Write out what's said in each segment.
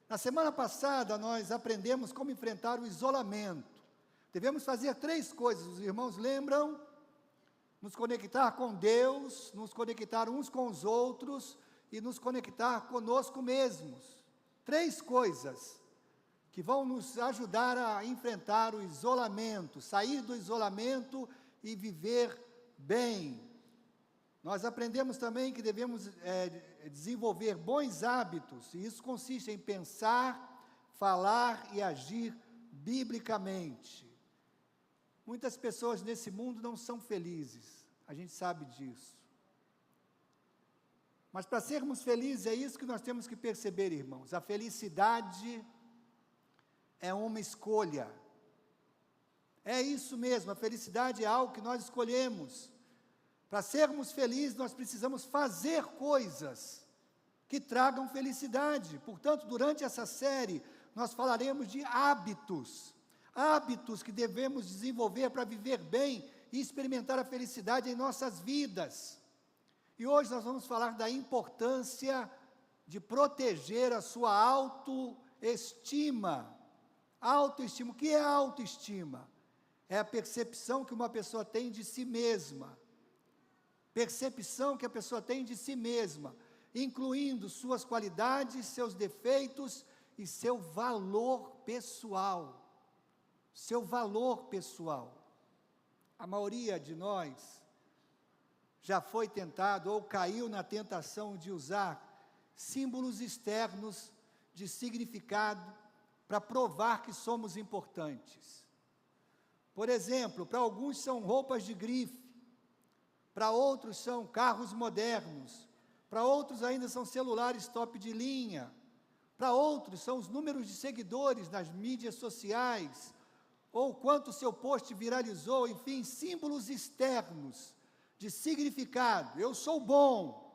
Na semana passada, nós aprendemos como enfrentar o isolamento. Devemos fazer 3 coisas, os irmãos lembram? Nos conectar com Deus, nos conectar uns com os outros e nos conectar conosco mesmos. 3 coisas que vão nos ajudar a enfrentar o isolamento, sair do isolamento e viver bem. Nós aprendemos também que devemos desenvolver bons hábitos, e isso consiste em pensar, falar e agir biblicamente. Muitas pessoas nesse mundo não são felizes, a gente sabe disso. Mas para sermos felizes, é isso que nós temos que perceber, irmãos. A felicidade é uma escolha. É isso mesmo, a felicidade é algo que nós escolhemos. Para sermos felizes, nós precisamos fazer coisas que tragam felicidade. Portanto, durante essa série, nós falaremos de hábitos. Hábitos que devemos desenvolver para viver bem e experimentar a felicidade em nossas vidas. E hoje nós vamos falar da importância de proteger a sua autoestima. Autoestima, o que é autoestima? É a percepção que uma pessoa tem de si mesma. Percepção que a pessoa tem de si mesma, incluindo suas qualidades, seus defeitos e seu valor pessoal. Seu valor pessoal. A maioria de nós já foi tentado ou caiu na tentação de usar símbolos externos de significado para provar que somos importantes. Por exemplo, para alguns são roupas de grife, para outros são carros modernos, para outros ainda são celulares top de linha, para outros são os números de seguidores nas mídias sociais, ou quanto seu post viralizou, enfim, símbolos externos de significado. Eu sou bom,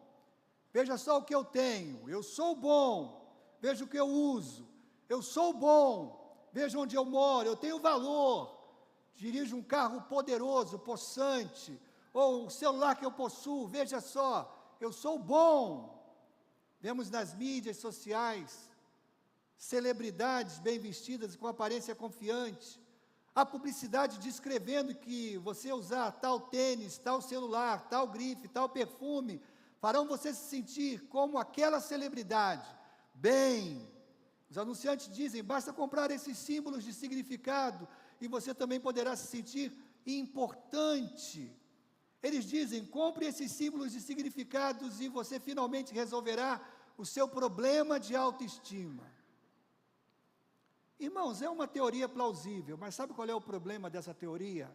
veja só o que eu tenho, eu sou bom, veja o que eu uso, eu sou bom, veja onde eu moro, eu tenho valor, dirijo um carro poderoso, possante, ou o celular que eu possuo, veja só, eu sou bom. Vemos nas mídias sociais, celebridades bem vestidas, com aparência confiante, a publicidade descrevendo que você usar tal tênis, tal celular, tal grife, tal perfume, farão você se sentir como aquela celebridade, bem. Os anunciantes dizem, basta comprar esses símbolos de significado, e você também poderá se sentir importante. Eles dizem, compre esses símbolos de significados e você finalmente resolverá o seu problema de autoestima. Irmãos, é uma teoria plausível, mas sabe qual é o problema dessa teoria?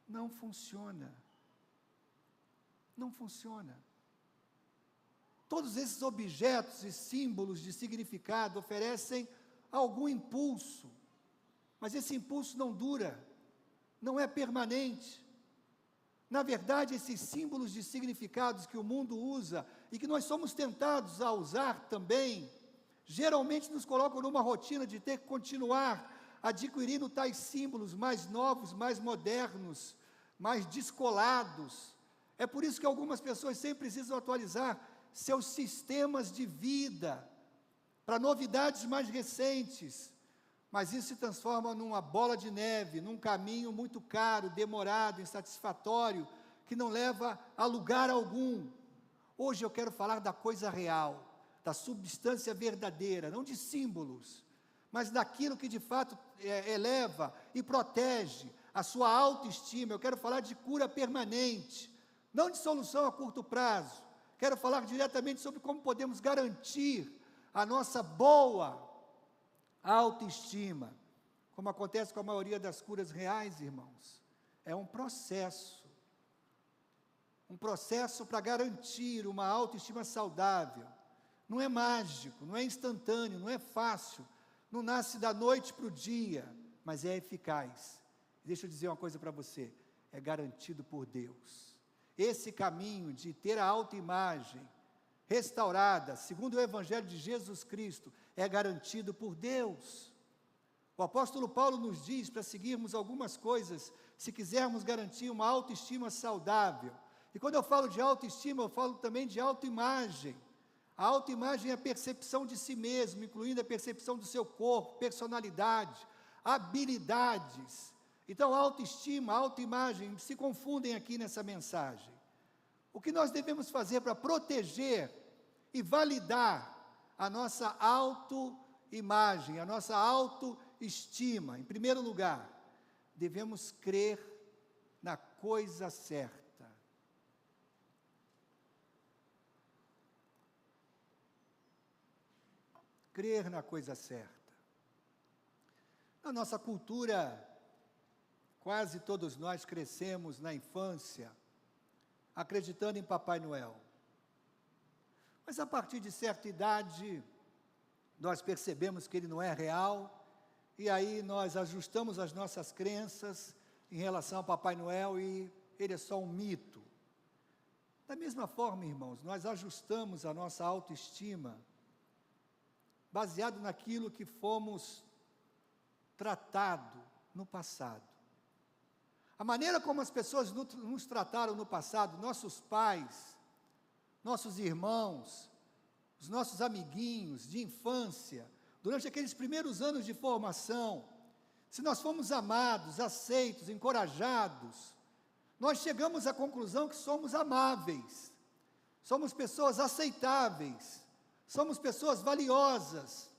Não funciona. Não funciona. Todos esses objetos e símbolos de significado oferecem algum impulso, mas esse impulso não dura, não é permanente. Na verdade, esses símbolos de significados que o mundo usa e que nós somos tentados a usar também, geralmente nos colocam numa rotina de ter que continuar adquirindo tais símbolos mais novos, mais modernos, mais descolados. É por isso que algumas pessoas sempre precisam atualizar seus sistemas de vida para novidades mais recentes, mas isso se transforma numa bola de neve, num caminho muito caro, demorado, insatisfatório, que não leva a lugar algum. Hoje eu quero falar da coisa real, da substância verdadeira, não de símbolos, mas daquilo que de fato eleva e protege a sua autoestima. Eu quero falar de cura permanente, não de solução a curto prazo. Quero falar diretamente sobre como podemos garantir a nossa boa autoestima. Como acontece com a maioria das curas reais, irmãos, é um processo para garantir uma autoestima saudável. Não é mágico, não é instantâneo, não é fácil, não nasce da noite para o dia, mas é eficaz. Deixa eu dizer uma coisa para você, é garantido por Deus. Esse caminho de ter a autoimagem restaurada, segundo o Evangelho de Jesus Cristo, é garantido por Deus. O apóstolo Paulo nos diz para seguirmos algumas coisas, se quisermos garantir uma autoestima saudável. E quando eu falo de autoestima, eu falo também de autoimagem. A autoimagem é a percepção de si mesmo, incluindo a percepção do seu corpo, personalidade, habilidades. Então, autoestima, autoimagem se confundem aqui nessa mensagem. O que nós devemos fazer para proteger e validar a nossa autoimagem, a nossa autoestima? Em primeiro lugar, devemos crer na coisa certa. Crer na coisa certa. Na nossa cultura, quase todos nós crescemos na infância acreditando em Papai Noel. Mas a partir de certa idade, nós percebemos que ele não é real, e aí nós ajustamos as nossas crenças em relação ao Papai Noel e ele é só um mito. Da mesma forma, irmãos, nós ajustamos a nossa autoestima baseado naquilo que fomos tratados no passado. A maneira como as pessoas nos trataram no passado, nossos pais, nossos irmãos, os nossos amiguinhos de infância, durante aqueles primeiros anos de formação, se nós fomos amados, aceitos, encorajados, nós chegamos à conclusão que somos amáveis, somos pessoas aceitáveis, somos pessoas valiosas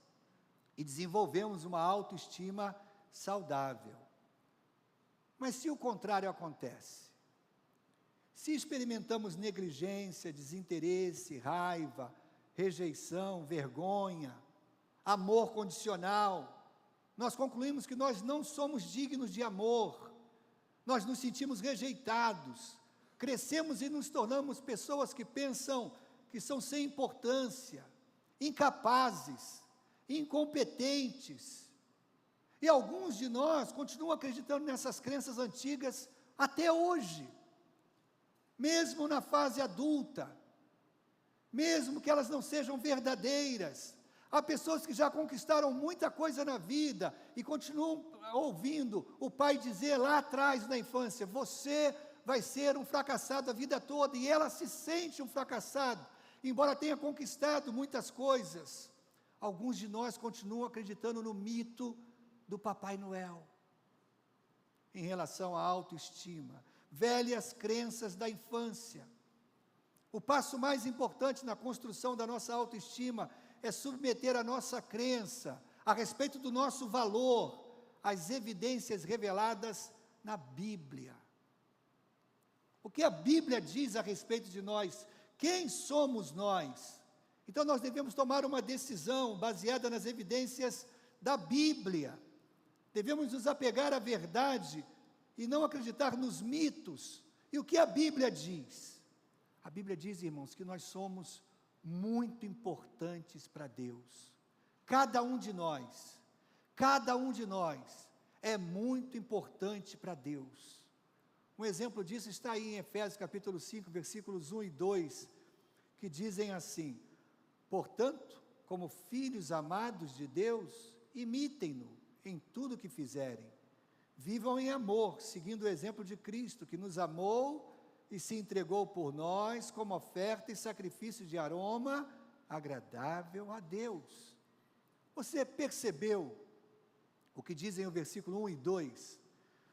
e desenvolvemos uma autoestima saudável. Mas se o contrário acontece, se experimentamos negligência, desinteresse, raiva, rejeição, vergonha, amor condicional, nós concluímos que nós não somos dignos de amor, nós nos sentimos rejeitados, crescemos e nos tornamos pessoas que pensam que são sem importância, incapazes, incompetentes. E alguns de nós continuam acreditando nessas crenças antigas até hoje, mesmo na fase adulta, mesmo que elas não sejam verdadeiras. Há pessoas que já conquistaram muita coisa na vida e continuam ouvindo o pai dizer lá atrás na infância: você vai ser um fracassado a vida toda, e ela se sente um fracassado, embora tenha conquistado muitas coisas. Alguns de nós continuam acreditando no mito do Papai Noel, em relação à autoestima, velhas crenças da infância. O passo mais importante na construção da nossa autoestima é submeter a nossa crença a respeito do nosso valor às evidências reveladas na Bíblia. O que a Bíblia diz a respeito de nós? Quem somos nós? Então nós devemos tomar uma decisão baseada nas evidências da Bíblia. Devemos nos apegar à verdade e não acreditar nos mitos. E o que a Bíblia diz? A Bíblia diz, irmãos, que nós somos muito importantes para Deus. Cada um de nós é muito importante para Deus. Um exemplo disso está aí em Efésios capítulo 5, versículos 1 e 2, que dizem assim: portanto, como filhos amados de Deus, imitem-no em tudo o que fizerem. Vivam em amor, seguindo o exemplo de Cristo, que nos amou e se entregou por nós como oferta e sacrifício de aroma agradável a Deus. Você percebeu o que dizem o versículo 1 e 2?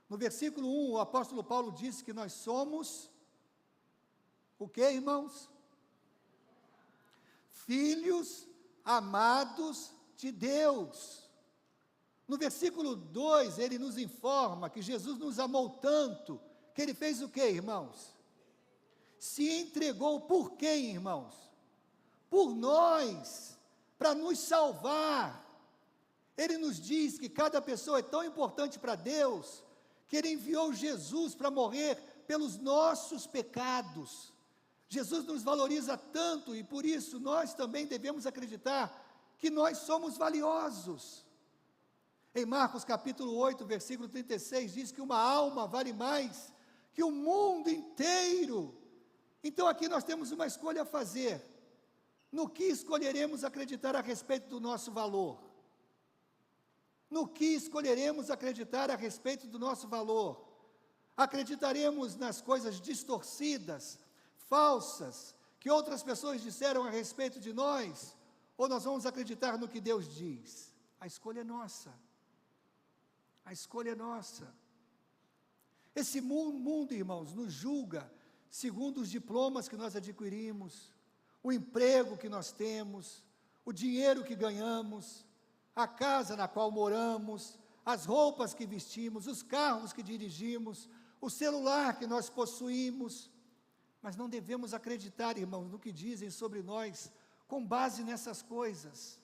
No versículo 1, o apóstolo Paulo disse que nós somos o que, irmãos? Filhos amados de Deus. No versículo 2, ele nos informa que Jesus nos amou tanto, que ele fez o que, irmãos? Se entregou por quem, irmãos? Por nós, para nos salvar. Ele nos diz que cada pessoa é tão importante para Deus, que ele enviou Jesus para morrer pelos nossos pecados. Jesus nos valoriza tanto e por isso nós também devemos acreditar que nós somos valiosos. Em Marcos capítulo 8, versículo 36, diz que uma alma vale mais que o mundo inteiro. Então aqui nós temos uma escolha a fazer. No que escolheremos acreditar a respeito do nosso valor? No que escolheremos acreditar a respeito do nosso valor? Acreditaremos nas coisas distorcidas, falsas, que outras pessoas disseram a respeito de nós, ou nós vamos acreditar no que Deus diz? A escolha é nossa. A escolha é nossa. Esse mundo, irmãos, nos julga segundo os diplomas que nós adquirimos, o emprego que nós temos, o dinheiro que ganhamos, a casa na qual moramos, as roupas que vestimos, os carros que dirigimos, o celular que nós possuímos. Mas não devemos acreditar, irmãos, no que dizem sobre nós, com base nessas coisas.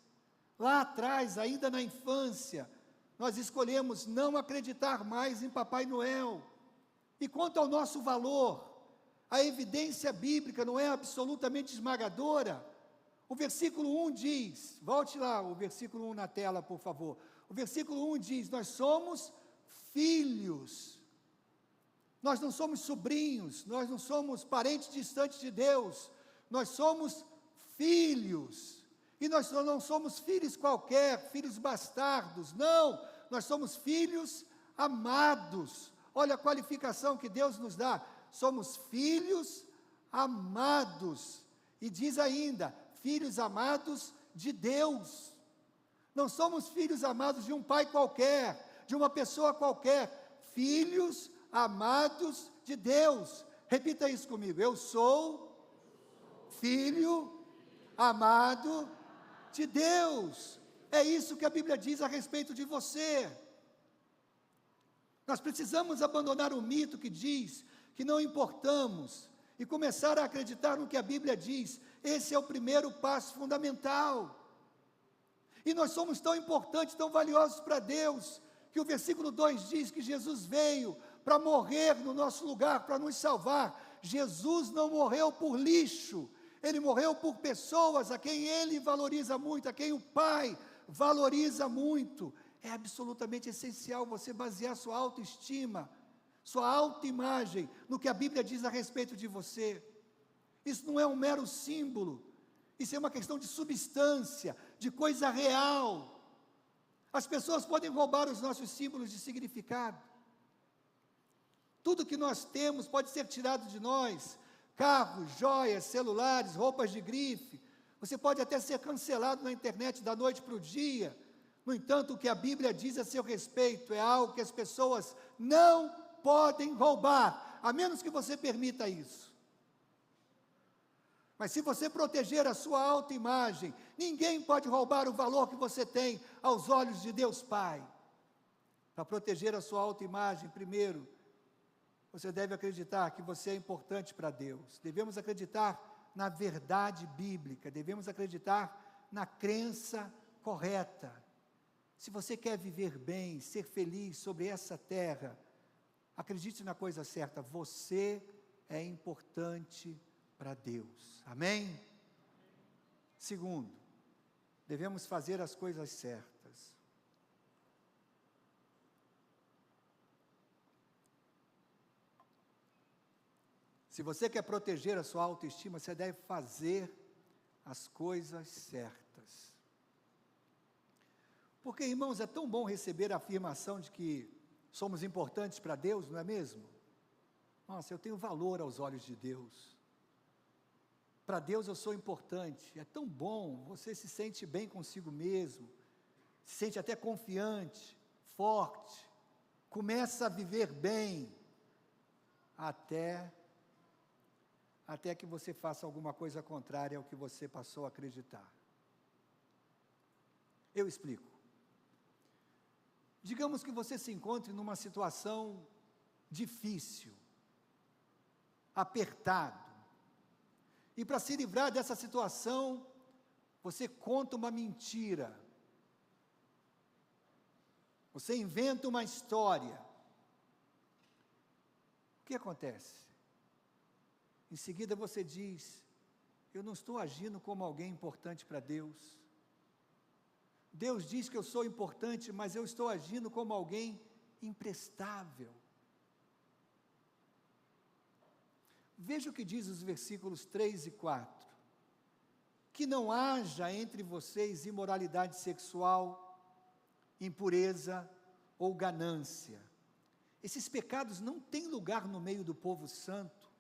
Lá atrás, ainda na infância, nós escolhemos não acreditar mais em Papai Noel. E quanto ao nosso valor, a evidência bíblica não é absolutamente esmagadora. O versículo 1 diz, volte lá, o versículo 1 na tela, por favor. O versículo 1 diz, nós somos filhos. Nós não somos sobrinhos, nós não somos parentes distantes de Deus. Nós somos filhos. E nós não somos filhos qualquer, filhos bastardos, não. Nós somos filhos amados. Olha a qualificação que Deus nos dá. Somos filhos amados. E diz ainda, filhos amados de Deus. Não somos filhos amados de um pai qualquer, de uma pessoa qualquer. Filhos amados de Deus. Repita isso comigo. Eu sou filho amado de Deus. É isso que a Bíblia diz a respeito de você. Nós precisamos abandonar o mito que diz que não importamos e começar a acreditar no que a Bíblia diz. Esse é o primeiro passo fundamental. E nós somos tão importantes, tão valiosos para Deus, que o versículo 2 diz que Jesus veio para morrer no nosso lugar, para nos salvar. Jesus não morreu por lixo, Ele morreu por pessoas a quem Ele valoriza muito, a quem o Pai valoriza muito. É absolutamente essencial você basear sua autoestima, sua autoimagem, no que a Bíblia diz a respeito de você. Isso não é um mero símbolo, isso é uma questão de substância, de coisa real. As pessoas podem roubar os nossos símbolos de significado. Tudo que nós temos pode ser tirado de nós, carros, joias, celulares, roupas de grife. Você pode até ser cancelado na internet da noite para o dia. No entanto, o que a Bíblia diz a seu respeito é algo que as pessoas não podem roubar, a menos que você permita isso. Mas se você proteger a sua autoimagem, ninguém pode roubar o valor que você tem aos olhos de Deus Pai. Para proteger a sua autoimagem, primeiro, você deve acreditar que você é importante para Deus. Devemos acreditar na verdade bíblica, devemos acreditar na crença correta. Se você quer viver bem, ser feliz sobre essa terra, acredite na coisa certa, você é importante para Deus. Amém? Segundo, devemos fazer as coisas certas. Se você quer proteger a sua autoestima, você deve fazer as coisas certas. Porque, irmãos, é tão bom receber a afirmação de que somos importantes para Deus, não é mesmo? Nossa, eu tenho valor aos olhos de Deus. Para Deus eu sou importante. É tão bom, você se sente bem consigo mesmo, se sente até confiante, forte, começa a viver bem, até que você faça alguma coisa contrária ao que você passou a acreditar. Eu explico. Digamos que você se encontre numa situação difícil, apertado, e para se livrar dessa situação, você conta uma mentira, você inventa uma história. O que acontece? Em seguida você diz, eu não estou agindo como alguém importante para Deus. Deus diz que eu sou importante, mas eu estou agindo como alguém imprestável. Veja o que diz os versículos 3 e 4. Que não haja entre vocês imoralidade sexual, impureza ou ganância. Esses pecados não têm lugar no meio do povo santo.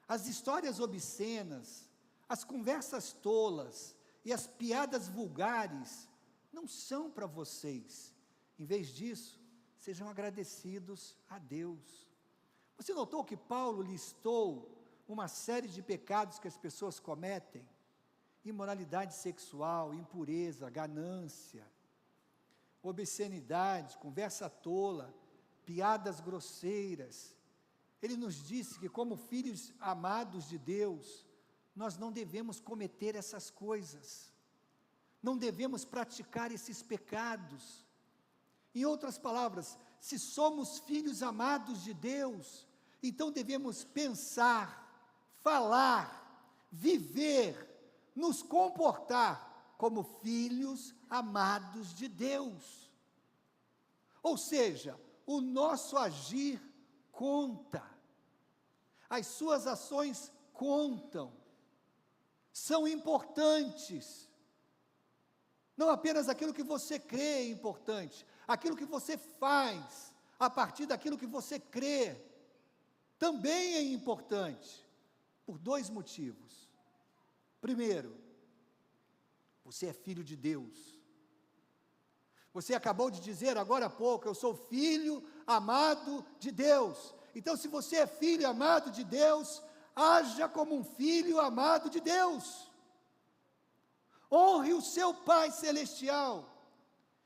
As histórias obscenas, As conversas tolas e as piadas vulgares não são para vocês. Em vez disso, sejam agradecidos a Deus. Você notou que Paulo listou uma série de pecados que as pessoas cometem? Imoralidade sexual, impureza, ganância, obscenidade, conversa tola, piadas grosseiras. Ele nos disse que, como filhos amados de Deus, nós não devemos cometer essas coisas, não devemos praticar esses pecados. Em outras palavras, se somos filhos amados de Deus, então devemos pensar, falar, viver, nos comportar como filhos amados de Deus. Ou seja, o nosso agir conta, as suas ações contam, são importantes. Não apenas aquilo que você crê é importante, aquilo que você faz a partir daquilo que você crê também é importante, por dois motivos. Primeiro, você é filho de Deus. Você acabou de dizer agora há pouco, eu sou filho amado de Deus. Então, se você é filho amado de Deus, haja como um filho amado de Deus. Honre o seu Pai Celestial.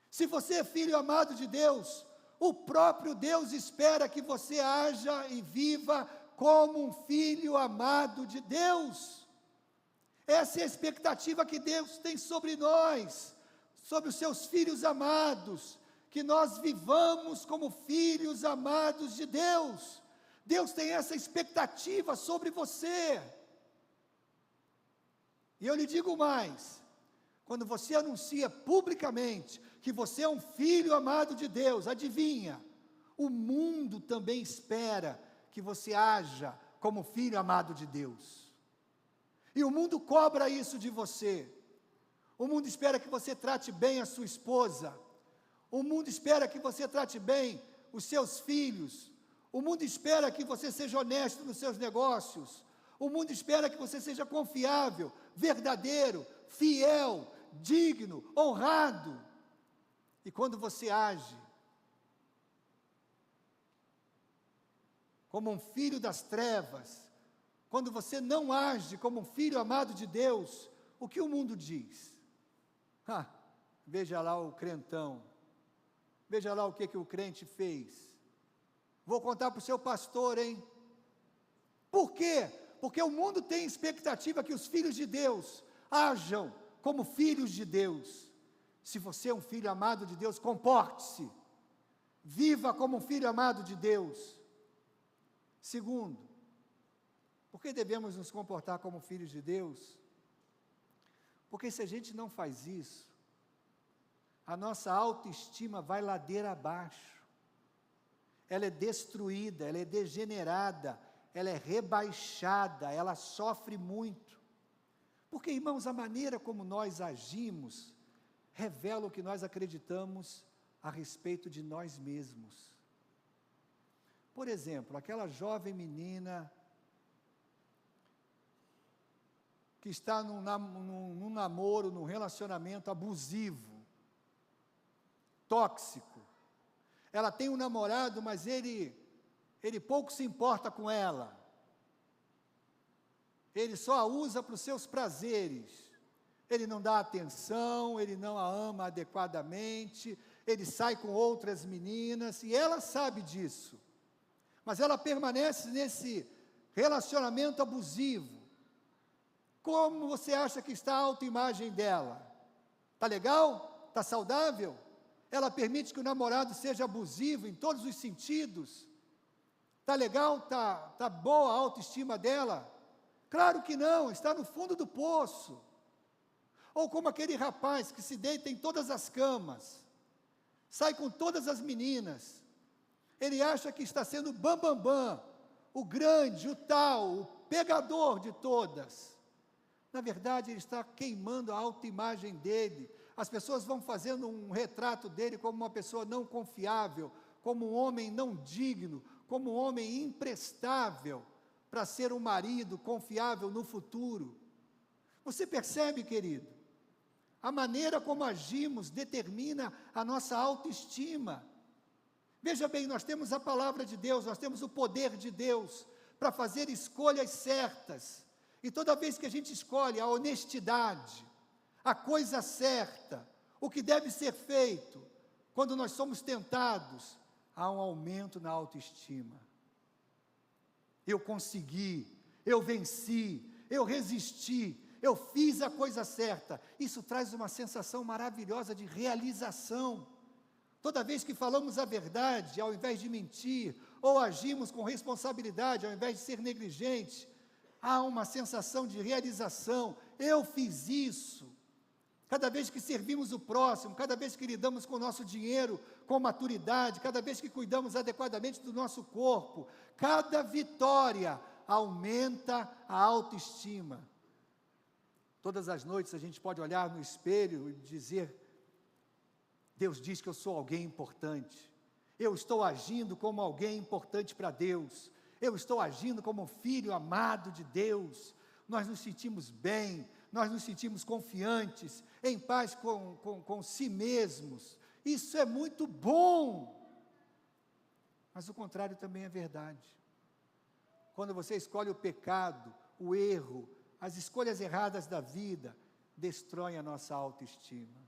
Se você é filho amado de Deus, o próprio Deus espera que você haja e viva como um filho amado de Deus. Essa é a expectativa que Deus tem sobre nós, sobre os seus filhos amados, que nós vivamos como filhos amados de Deus. Deus tem essa expectativa sobre você. E eu lhe digo mais, quando você anuncia publicamente que você é um filho amado de Deus, adivinha, o mundo também espera que você haja como filho amado de Deus. E o mundo cobra isso de você. O mundo espera que você trate bem a sua esposa. O mundo espera que você trate bem os seus filhos. O mundo espera que você seja honesto nos seus negócios. O mundo espera que você seja confiável, verdadeiro, fiel, digno, honrado. E quando você age como um filho das trevas, quando você não age como um filho amado de Deus, o que o mundo diz? Veja lá o crentão, veja lá o que o crente fez. Vou contar para o seu pastor, hein? Por quê? Porque o mundo tem expectativa que os filhos de Deus hajam como filhos de Deus. Se você é um filho amado de Deus, comporte-se, viva como um filho amado de Deus. Segundo, por que devemos nos comportar como filhos de Deus? Porque se a gente não faz isso, a nossa autoestima vai ladeira abaixo, ela é destruída, ela é degenerada, ela é rebaixada, ela sofre muito. Porque, irmãos, a maneira como nós agimos revela o que nós acreditamos a respeito de nós mesmos. Por exemplo, aquela jovem menina que está num namoro, num relacionamento abusivo, tóxico. Ela tem um namorado, mas ele pouco se importa com ela. Ele só a usa para os seus prazeres. Ele não dá atenção, ele não a ama adequadamente, ele sai com outras meninas, e ela sabe disso. Mas ela permanece nesse relacionamento abusivo. Como você acha que está a autoimagem dela? Está legal? Está saudável? Ela permite que o namorado seja abusivo em todos os sentidos? Está legal? Está boa a autoestima dela? Claro que não, está no fundo do poço. Ou como aquele rapaz que se deita em todas as camas, sai com todas as meninas, ele acha que está sendo o bambambam, o grande, o tal, o pegador de todas. Na verdade, ele está queimando a autoimagem dele. As pessoas vão fazendo um retrato dele como uma pessoa não confiável, como um homem não digno, como um homem imprestável para ser um marido confiável no futuro. Você percebe, querido? A maneira como agimos determina a nossa autoestima. Veja bem, nós temos a palavra de Deus, nós temos o poder de Deus para fazer escolhas certas. E toda vez que a gente escolhe a honestidade, a coisa certa, o que deve ser feito, quando nós somos tentados, há um aumento na autoestima. Eu consegui, eu venci, eu resisti, eu fiz a coisa certa. Isso traz uma sensação maravilhosa de realização. Toda vez que falamos a verdade, ao invés de mentir, ou agimos com responsabilidade, ao invés de ser negligente, há uma sensação de realização. Eu fiz isso. Cada vez que servimos o próximo, cada vez que lidamos com o nosso dinheiro com maturidade, cada vez que cuidamos adequadamente do nosso corpo, cada vitória aumenta a autoestima. Todas as noites a gente pode olhar no espelho e dizer: Deus diz que eu sou alguém importante, eu estou agindo como alguém importante para Deus, eu estou agindo como um filho amado de Deus. Nós nos sentimos bem, nós nos sentimos confiantes, em paz com si mesmos. Isso é muito bom. Mas o contrário também é verdade. Quando você escolhe o pecado, o erro, as escolhas erradas da vida, destroem a nossa autoestima.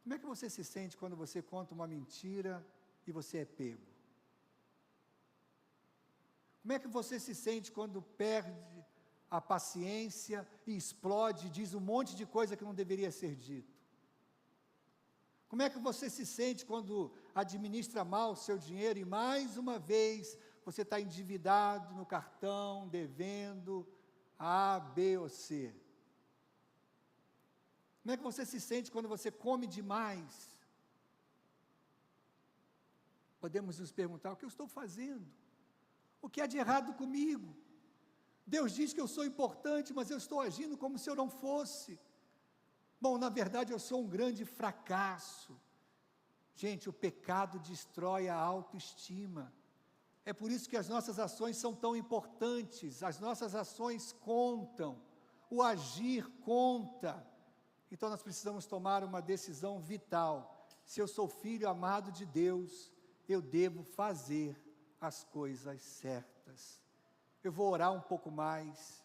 Como é que você se sente quando você conta uma mentira e você é pego? Como é que você se sente quando perde a paciência e explode, diz um monte de coisa que não deveria ser dito? Como é que você se sente quando administra mal o seu dinheiro e mais uma vez você está endividado no cartão, devendo A, B ou C? Como é que você se sente quando você come demais? Podemos nos perguntar: o que eu estou fazendo? O que há de errado comigo? Deus diz que eu sou importante, mas eu estou agindo como se eu não fosse. Bom, na verdade eu sou um grande fracasso. Gente, o pecado destrói a autoestima. É por isso que as nossas ações são tão importantes, as nossas ações contam, o agir conta. Então nós precisamos tomar uma decisão vital. Se eu sou filho amado de Deus, eu devo fazer as coisas certas. Eu vou orar um pouco mais,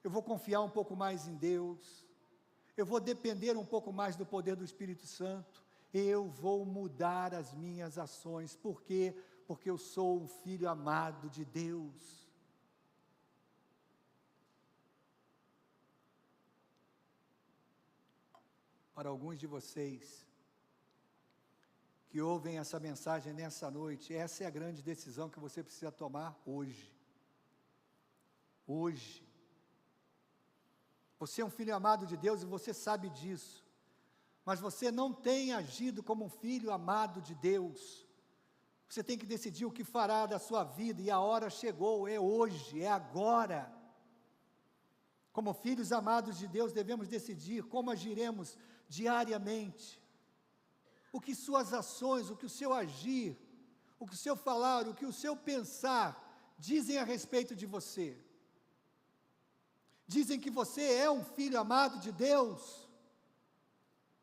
eu vou confiar um pouco mais em Deus, eu vou depender um pouco mais do poder do Espírito Santo, eu vou mudar as minhas ações. Por quê? Porque eu sou um filho amado de Deus. Para alguns de vocês que ouvem essa mensagem nessa noite, essa é a grande decisão que você precisa tomar hoje. Hoje. Você é um filho amado de Deus e você sabe disso, mas você não tem agido como um filho amado de Deus. Você tem que decidir o que fará da sua vida, e a hora chegou, é hoje, é agora. Como filhos amados de Deus, devemos decidir como agiremos diariamente. O que suas ações, o que o seu agir, o que o seu falar, o que o seu pensar dizem a respeito de você. Dizem que você é um filho amado de Deus?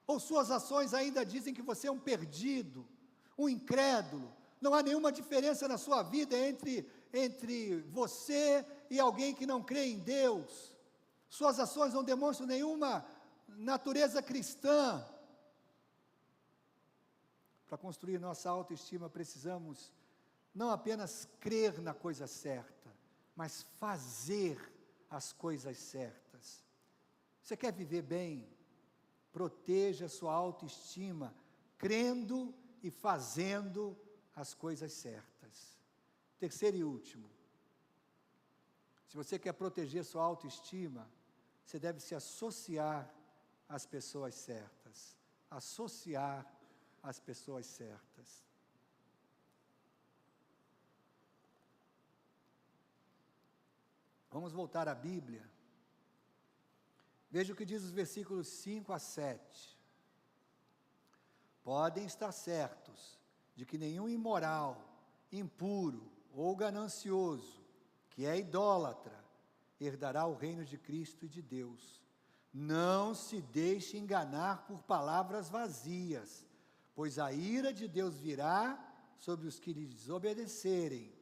Ou suas ações ainda dizem que você é um perdido, um incrédulo? Não há nenhuma diferença na sua vida entre você e alguém que não crê em Deus. Suas ações não demonstram nenhuma natureza cristã. Para construir nossa autoestima, precisamos não apenas crer na coisa certa, mas fazer as coisas certas. Você quer viver bem? Proteja sua autoestima, crendo e fazendo as coisas certas. Terceiro e último, se você quer proteger sua autoestima, você deve se associar às pessoas certas. Associar as pessoas certas. Vamos voltar à Bíblia. Veja o que diz os versículos 5 a 7. Podem estar certos de que nenhum imoral, impuro ou ganancioso, que é idólatra, herdará o reino de Cristo e de Deus. Não se deixe enganar por palavras vazias, pois a ira de Deus virá sobre os que lhe desobedecerem.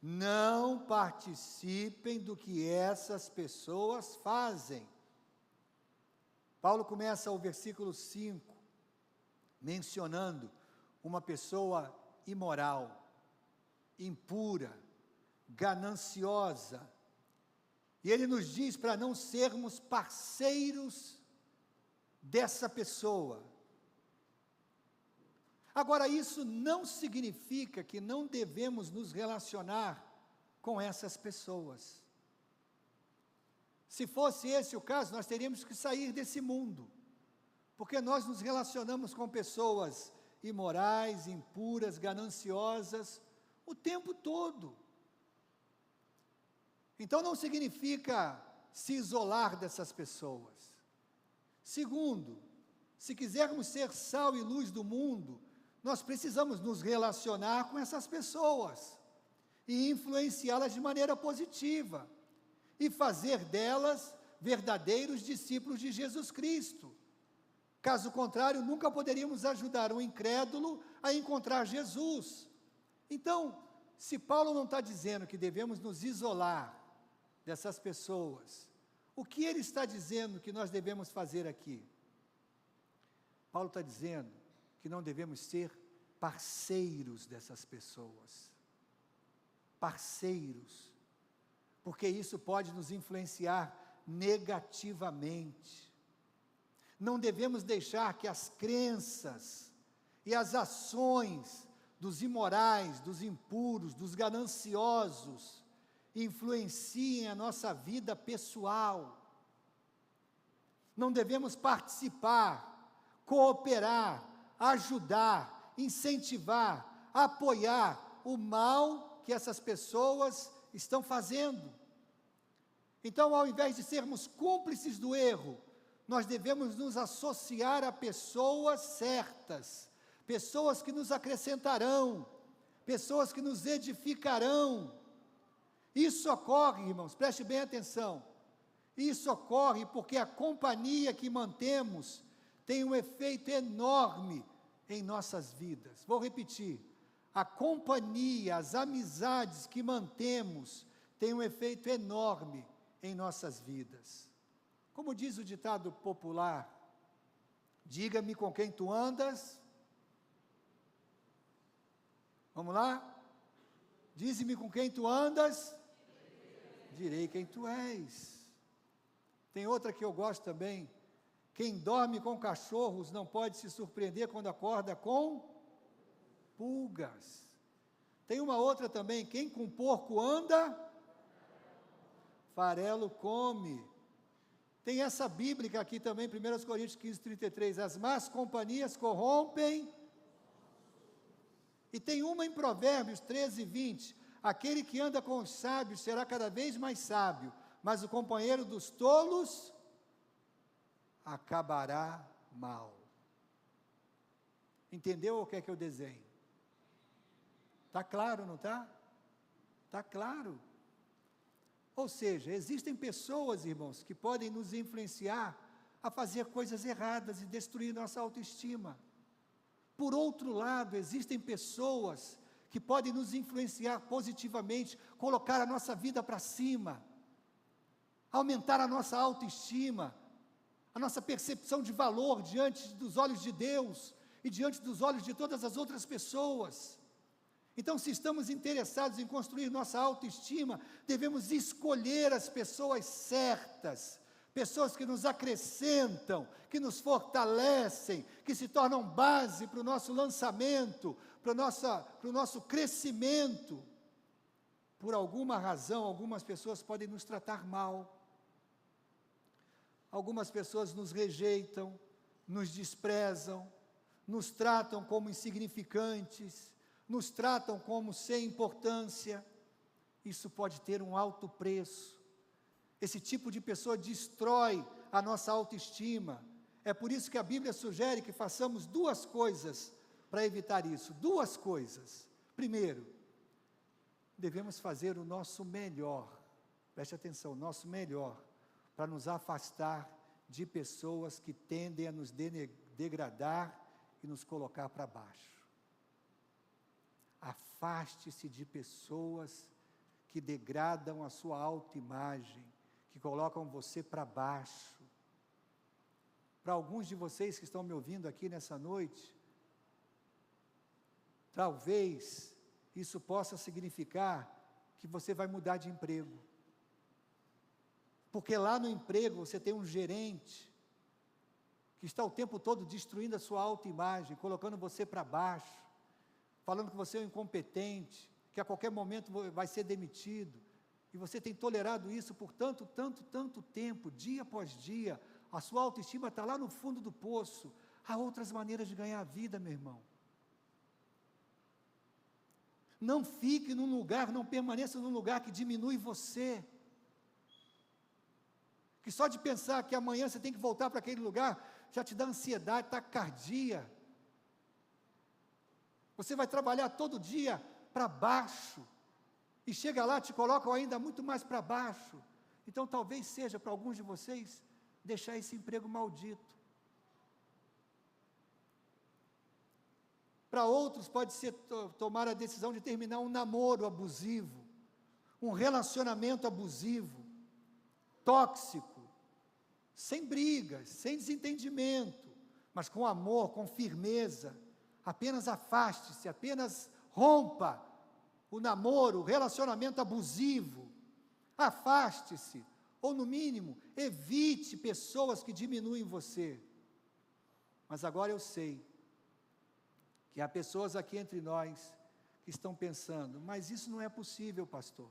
Não participem do que essas pessoas fazem. Paulo começa o versículo 5, mencionando uma pessoa imoral, impura, gananciosa. E ele nos diz para não sermos parceiros dessa pessoa. Agora, isso não significa que não devemos nos relacionar com essas pessoas. Se fosse esse o caso, nós teríamos que sair desse mundo, porque nós nos relacionamos com pessoas imorais, impuras, gananciosas, o tempo todo. Então não significa se isolar dessas pessoas. Segundo, se quisermos ser sal e luz do mundo, nós precisamos nos relacionar com essas pessoas e influenciá-las de maneira positiva e fazer delas verdadeiros discípulos de Jesus Cristo. Caso contrário, nunca poderíamos ajudar um incrédulo a encontrar Jesus. Então, se Paulo não está dizendo que devemos nos isolar dessas pessoas, o que ele está dizendo que nós devemos fazer aqui? Paulo está dizendo que não devemos ser parceiros dessas pessoas. Parceiros. Porque isso pode nos influenciar negativamente. Não devemos deixar que as crenças e as ações dos imorais, dos impuros, dos gananciosos, influenciem a nossa vida pessoal. Não devemos participar, cooperar, ajudar, incentivar, apoiar o mal que essas pessoas estão fazendo. Então, ao invés de sermos cúmplices do erro, nós devemos nos associar a pessoas certas, pessoas que nos acrescentarão, pessoas que nos edificarão. Isso ocorre, irmãos, preste bem atenção, isso ocorre porque a companhia que mantemos tem um efeito enorme em nossas vidas. Vou repetir, a companhia, as amizades que mantemos têm um efeito enorme em nossas vidas. Como diz o ditado popular, diga-me com quem tu andas. Vamos lá? Dize-me com quem tu andas, direi quem tu és. Tem outra que eu gosto também. Quem dorme com cachorros não pode se surpreender quando acorda com pulgas. Tem uma outra também, quem com porco anda, farelo come. Tem essa bíblica aqui também, 1 Coríntios 15, 33, as más companhias corrompem. E tem uma em Provérbios 13, 20, aquele que anda com os sábios será cada vez mais sábio, mas o companheiro dos tolos acabará mal. Entendeu o que é que eu desenho? Está claro, não está? Está claro. Ou seja, existem pessoas, irmãos, que podem nos influenciar a fazer coisas erradas e destruir nossa autoestima. Por outro lado, existem pessoas que podem nos influenciar positivamente, colocar a nossa vida para cima, aumentar a nossa autoestima, a nossa percepção de valor diante dos olhos de Deus e diante dos olhos de todas as outras pessoas. Então, se estamos interessados em construir nossa autoestima, devemos escolher as pessoas certas, pessoas que nos acrescentam, que nos fortalecem, que se tornam base para o nosso lançamento, para o nosso crescimento. Por alguma razão, algumas pessoas podem nos tratar mal, algumas pessoas nos rejeitam, nos desprezam, nos tratam como insignificantes, nos tratam como sem importância. Isso pode ter um alto preço. Esse tipo de pessoa destrói a nossa autoestima. É por isso que a Bíblia sugere que façamos duas coisas para evitar isso. Duas coisas. Primeiro, devemos fazer o nosso melhor preste atenção, nosso melhor para nos afastar de pessoas que tendem a nos degradar e nos colocar para baixo. Afaste-se de pessoas que degradam a sua autoimagem, que colocam você para baixo. Para alguns de vocês que estão me ouvindo aqui nessa noite, talvez isso possa significar que você vai mudar de emprego. Porque lá no emprego você tem um gerente que está o tempo todo destruindo a sua autoimagem, colocando você para baixo, falando que você é um incompetente, que a qualquer momento vai ser demitido, e você tem tolerado isso por tanto tempo, dia após dia, a sua autoestima está lá no fundo do poço. Há outras maneiras de ganhar a vida, meu irmão. Não fique num lugar, não permaneça num lugar que diminui você, que só de pensar que amanhã você tem que voltar para aquele lugar, já te dá ansiedade, taquicardia. Você vai trabalhar todo dia para baixo, e chega lá, te colocam ainda muito mais para baixo. Então talvez seja para alguns de vocês, deixar esse emprego maldito. Para outros pode ser tomar a decisão de terminar um namoro abusivo, um relacionamento abusivo, tóxico, sem brigas, sem desentendimento, mas com amor, com firmeza. Apenas afaste-se, apenas rompa o namoro, o relacionamento abusivo. Afaste-se, ou no mínimo, evite pessoas que diminuem você. Mas agora eu sei que há pessoas aqui entre nós que estão pensando, mas isso não é possível, pastor,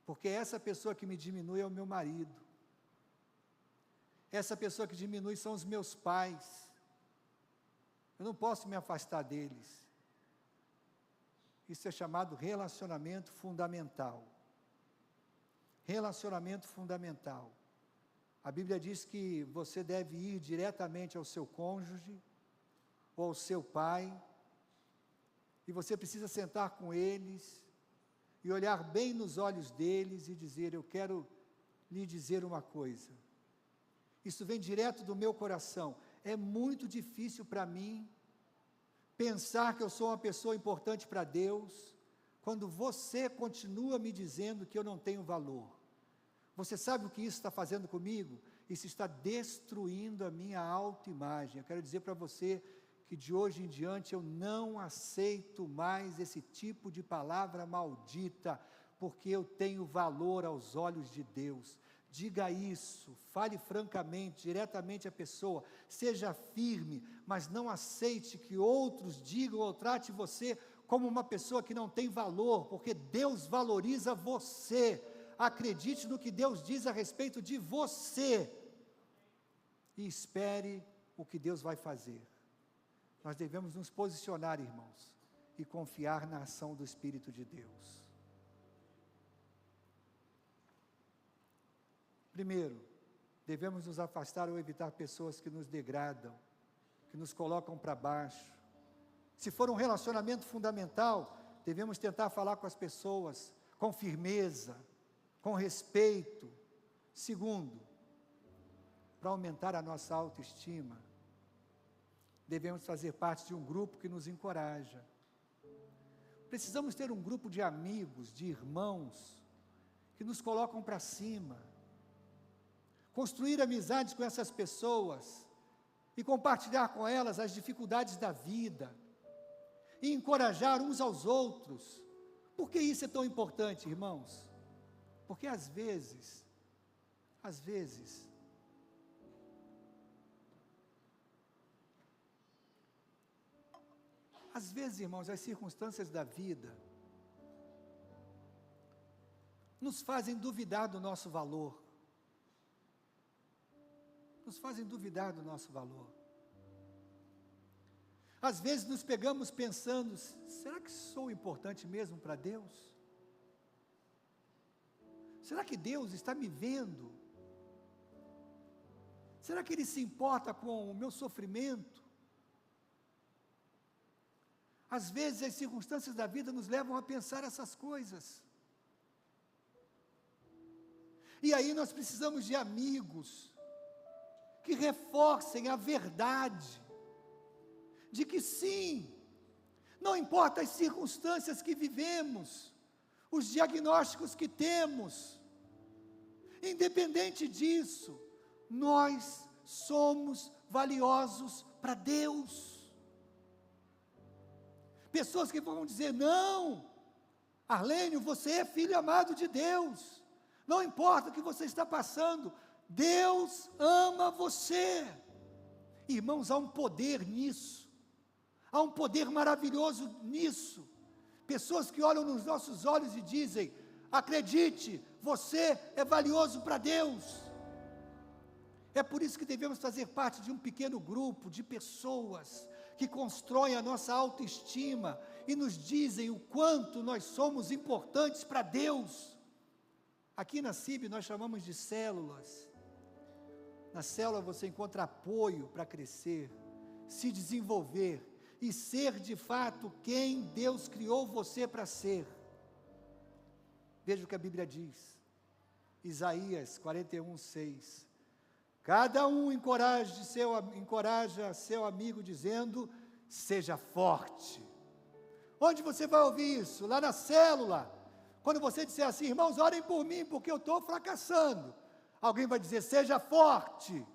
porque essa pessoa que me diminui é o meu marido, essa pessoa que diminui são os meus pais, eu não posso me afastar deles. Isso é chamado relacionamento fundamental. Relacionamento fundamental. A Bíblia diz que você deve ir diretamente ao seu cônjuge, ou ao seu pai, e você precisa sentar com eles, e olhar bem nos olhos deles, e dizer, eu quero lhe dizer uma coisa, isso vem direto do meu coração, é muito difícil para mim, pensar que eu sou uma pessoa importante para Deus, quando você continua me dizendo que eu não tenho valor. Você sabe o que isso está fazendo comigo? Isso está destruindo a minha autoimagem. Eu quero dizer para você que de hoje em diante eu não aceito mais esse tipo de palavra maldita, porque eu tenho valor aos olhos de Deus. Diga isso, fale francamente, diretamente à pessoa, seja firme, mas não aceite que outros digam ou trate você como uma pessoa que não tem valor, porque Deus valoriza você. Acredite no que Deus diz a respeito de você, e espere o que Deus vai fazer. Nós devemos nos posicionar, irmãos, e confiar na ação do Espírito de Deus. Primeiro, devemos nos afastar ou evitar pessoas que nos degradam, que nos colocam para baixo. Se for um relacionamento fundamental, devemos tentar falar com as pessoas com firmeza, com respeito. Segundo, para aumentar a nossa autoestima, devemos fazer parte de um grupo que nos encoraja. Precisamos ter um grupo de amigos, de irmãos, que nos colocam para cima. Construir amizades com essas pessoas e compartilhar com elas as dificuldades da vida e encorajar uns aos outros. Por que isso é tão importante, irmãos? Porque às vezes, irmãos, as circunstâncias da vida nos fazem duvidar do nosso valor. Nos fazem duvidar do nosso valor. Às vezes nos pegamos pensando, será que sou importante mesmo para Deus? Será que Deus está me vendo? Será que Ele se importa com o meu sofrimento? Às vezes as circunstâncias da vida nos levam a pensar essas coisas. E aí nós precisamos de amigos que reforcem a verdade, de que sim, não importa as circunstâncias que vivemos, os diagnósticos que temos, independente disso, nós somos valiosos para Deus. Pessoas que vão dizer: não, Arlênio, você é filho amado de Deus, não importa o que você está passando, Deus ama você. Irmãos, há um poder nisso, há um poder maravilhoso nisso. Pessoas que olham nos nossos olhos e dizem: acredite, você é valioso para Deus. É por isso que devemos fazer parte de um pequeno grupo de pessoas que constroem a nossa autoestima e nos dizem o quanto nós somos importantes para Deus. Aqui na CIB nós chamamos de células. Na célula você encontra apoio para crescer, se desenvolver e ser de fato quem Deus criou você para ser. Veja o que a Bíblia diz, Isaías 41:6. Cada um encoraja seu amigo dizendo: seja forte. Onde você vai ouvir isso? Lá na célula. Quando você disser assim: irmãos, orem por mim porque eu estou fracassando, alguém vai dizer: seja forte.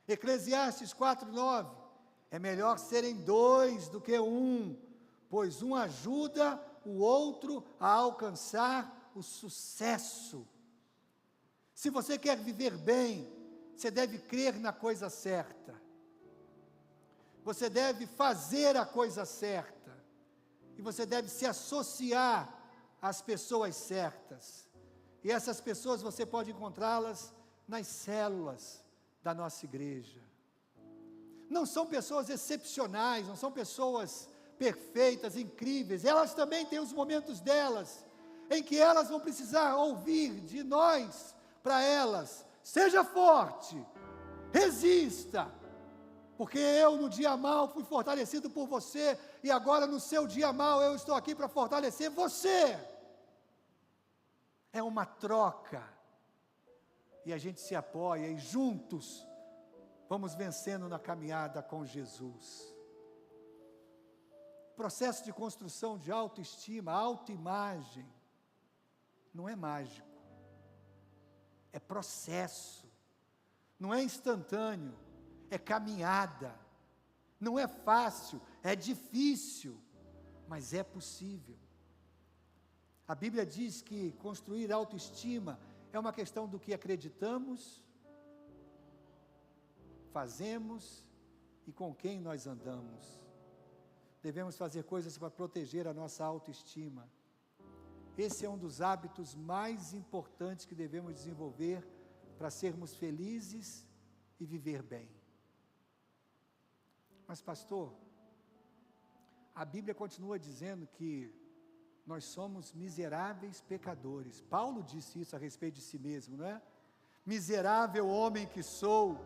Eclesiastes 4:9. É melhor serem dois do que um, pois um ajuda o outro a alcançar o sucesso. Se você quer viver bem, você deve crer na coisa certa. Você deve fazer a coisa certa. E você deve se associar às pessoas certas. E essas pessoas você pode encontrá-las nas células da nossa igreja. Não são pessoas excepcionais, não são pessoas perfeitas, incríveis. Elas também têm os momentos delas, em que elas vão precisar ouvir de nós, para elas: seja forte, resista, porque eu no dia mal fui fortalecido por você, e agora no seu dia mal eu estou aqui para fortalecer você. É uma troca, e a gente se apoia, e juntos vamos vencendo na caminhada com Jesus. Processo de construção de autoestima, autoimagem, não é mágico. É processo, não é instantâneo, é caminhada, não é fácil, é difícil, mas é possível. A Bíblia diz que construir autoestima é uma questão do que acreditamos, fazemos e com quem nós andamos. Devemos fazer coisas para proteger a nossa autoestima. Esse é um dos hábitos mais importantes que devemos desenvolver para sermos felizes e viver bem. Mas pastor, a Bíblia continua dizendo que nós somos miseráveis pecadores. Paulo disse isso a respeito de si mesmo, não é? Miserável homem que sou,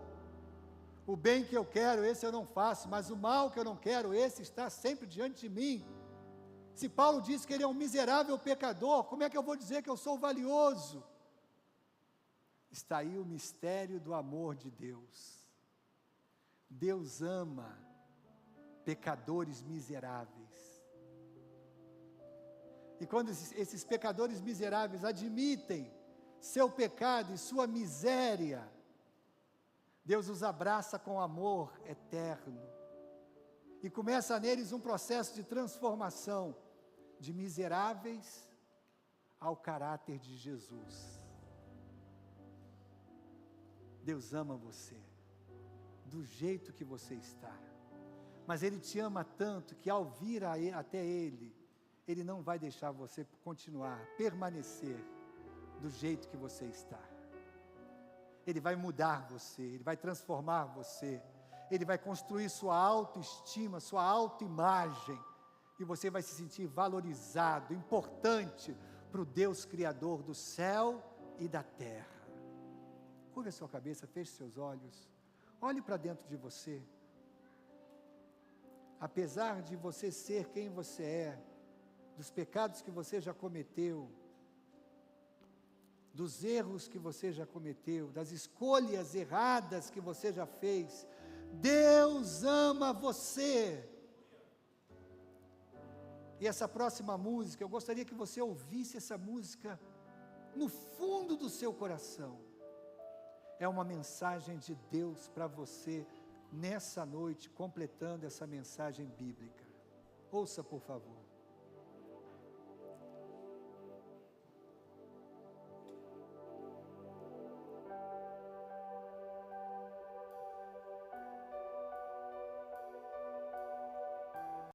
o bem que eu quero, esse eu não faço, mas o mal que eu não quero, esse está sempre diante de mim. Se Paulo disse que ele é um miserável pecador, como é que eu vou dizer que eu sou valioso? Está aí o mistério do amor de Deus. Deus ama pecadores miseráveis. E quando esses pecadores miseráveis admitem seu pecado e sua miséria, Deus os abraça com amor eterno. E começa neles um processo de transformação, de miseráveis ao caráter de Jesus. Deus ama você, do jeito que você está, mas Ele te ama tanto que ao vir até Ele, Ele não vai deixar você continuar, permanecer do jeito que você está. Ele vai mudar você, Ele vai transformar você, Ele vai construir sua autoestima, sua autoimagem, e você vai se sentir valorizado, importante para o Deus Criador do céu e da terra. Curva a sua cabeça, feche seus olhos, olhe para dentro de você. Apesar de você ser quem você é, dos pecados que você já cometeu, dos erros que você já cometeu, das escolhas erradas que você já fez. Deus ama você. E essa próxima música, eu gostaria que você ouvisse essa música no fundo do seu coração. É uma mensagem de Deus para você nessa noite, completando essa mensagem bíblica. Ouça, por favor.